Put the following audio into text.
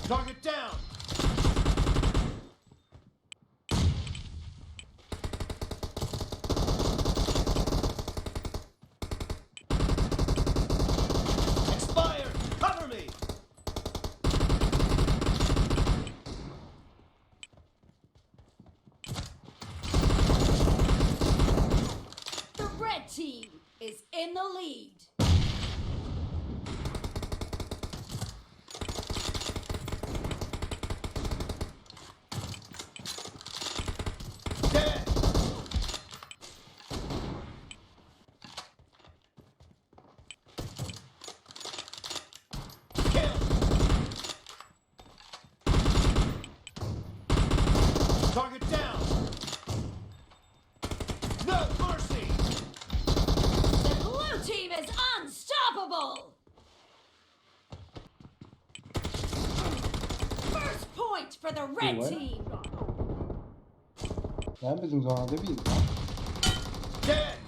Target down! Expired! Cover me! The red team is in the lead. Dead! Kill! Target down! No mercy! The blue team is unstoppable. First point for the red What? team. Ben bizim zonada değiliz. Dead!